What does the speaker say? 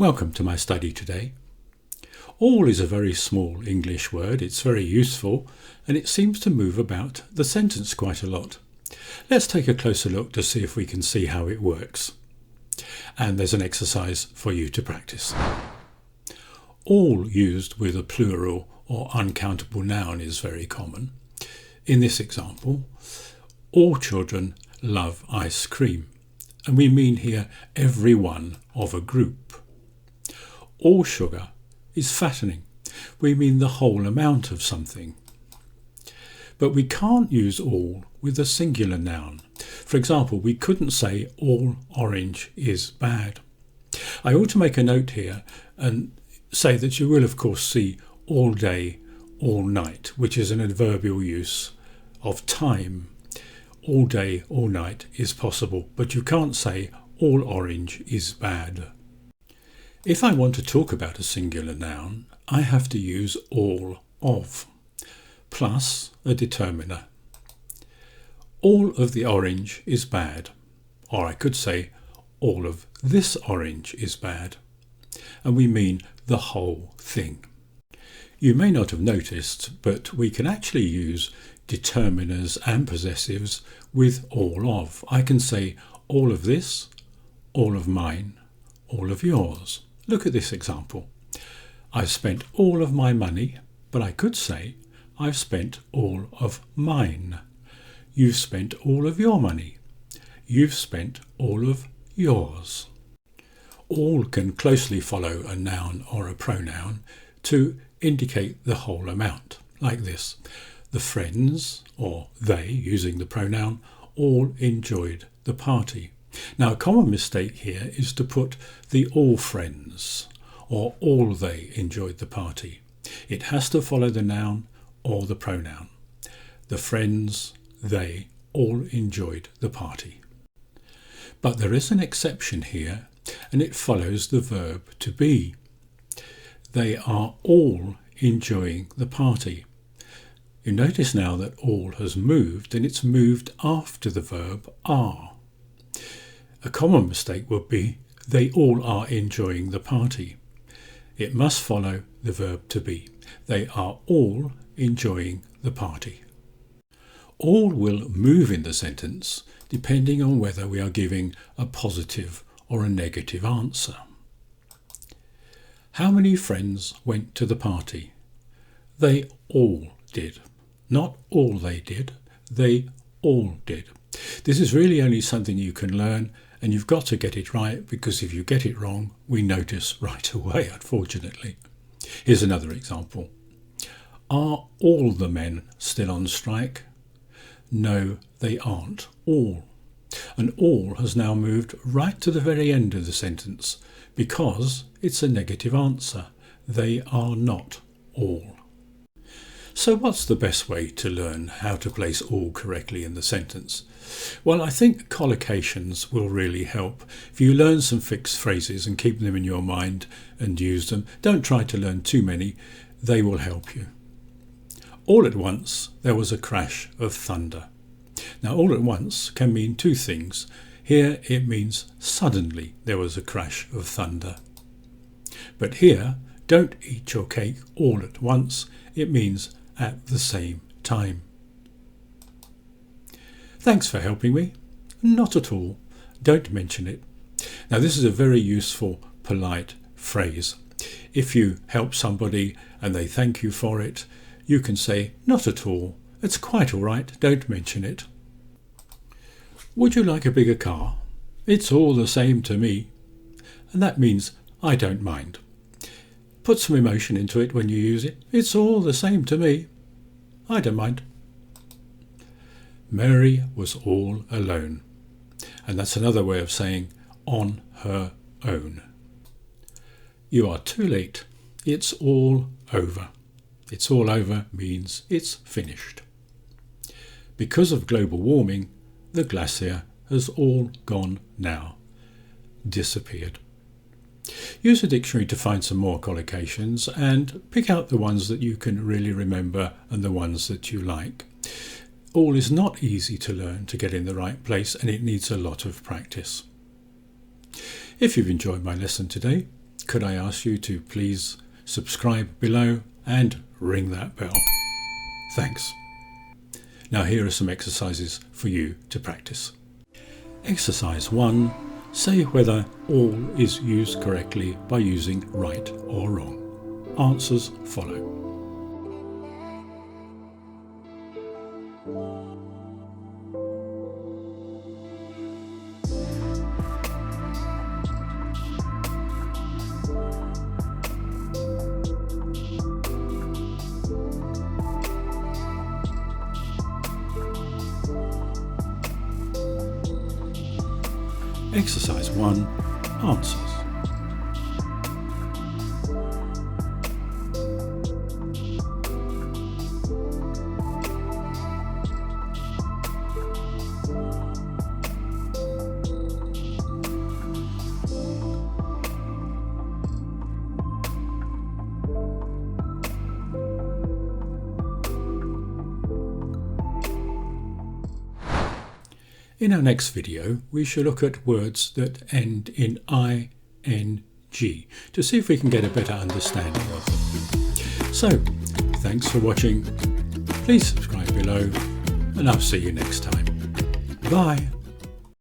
Welcome to my study today. All is a very small English word. It's very useful and it seems to move about the sentence quite a lot. Let's take a closer look to see if we can see how it works. And there's an exercise for you to practice. All used with a plural or uncountable noun is very common. In this example, all children love ice cream. And we mean here every one of a group. All sugar is fattening. We mean the whole amount of something. But we can't use all with a singular noun. For example, we couldn't say all orange is bad. I ought to make a note here and say that you will of course see all day, all night, which is an adverbial use of time. All day, all night is possible, but you can't say all orange is bad. If I want to talk about a singular noun, I have to use all of, plus a determiner. All of the orange is bad, or I could say all of this orange is bad, and we mean the whole thing. You may not have noticed, but we can actually use determiners and possessives with all of. I can say all of this, all of mine, all of yours. Look at this example. I've spent all of my money, but I could say I've spent all of mine. You've spent all of your money. You've spent all of yours. All can closely follow a noun or a pronoun to indicate the whole amount, like this. The friends, or they, using the pronoun, all enjoyed the party. Now, a common mistake here is to put the all friends, or all they enjoyed the party. It has to follow the noun or the pronoun. The friends, they, all enjoyed the party. But there is an exception here, and it follows the verb to be. They are all enjoying the party. You notice now that all has moved, and it's moved after the verb are. A common mistake would be they all are enjoying the party. It must follow the verb to be. They are all enjoying the party. All will move in the sentence depending on whether we are giving a positive or a negative answer. How many friends went to the party? They all did. Not all they did, they all did. This is really only something you can learn, and you've got to get it right, because if you get it wrong, we notice right away, unfortunately. Here's another example. Are all the men still on strike? No, they aren't all. And all has now moved right to the very end of the sentence, because it's a negative answer. They are not all. So what's the best way to learn how to place all correctly in the sentence? Well, I think collocations will really help. If you learn some fixed phrases and keep them in your mind and use them, don't try to learn too many, they will help you. All at once there was a crash of thunder. Now, all at once can mean two things. Here it means suddenly there was a crash of thunder. But here, don't eat your cake all at once. It means at the same time. Thanks for helping me. Not at all. Don't mention it. Now, this is a very useful, polite phrase. If you help somebody and they thank you for it, you can say, not at all. It's quite all right. Don't mention it. Would you like a bigger car? It's all the same to me. And that means I don't mind. Put some emotion into it when you use it. It's all the same to me. I don't mind. Mary was all alone. And that's another way of saying on her own. You are too late. It's all over. It's all over means it's finished. Because of global warming, the glacier has all gone now. Disappeared. Use a dictionary to find some more collocations and pick out the ones that you can really remember and the ones that you like. All is not easy to learn to get in the right place, and it needs a lot of practice. If you've enjoyed my lesson today, could I ask you to please subscribe below and ring that bell. Thanks. Now here are some exercises for you to practice. Exercise 1. Say whether all is used correctly by using right or wrong. Answers follow. Exercise 1. Answers. In our next video, we shall look at words that end in ing to see if we can get a better understanding of them. So, thanks for watching. Please subscribe below, and I'll see you next time. Bye.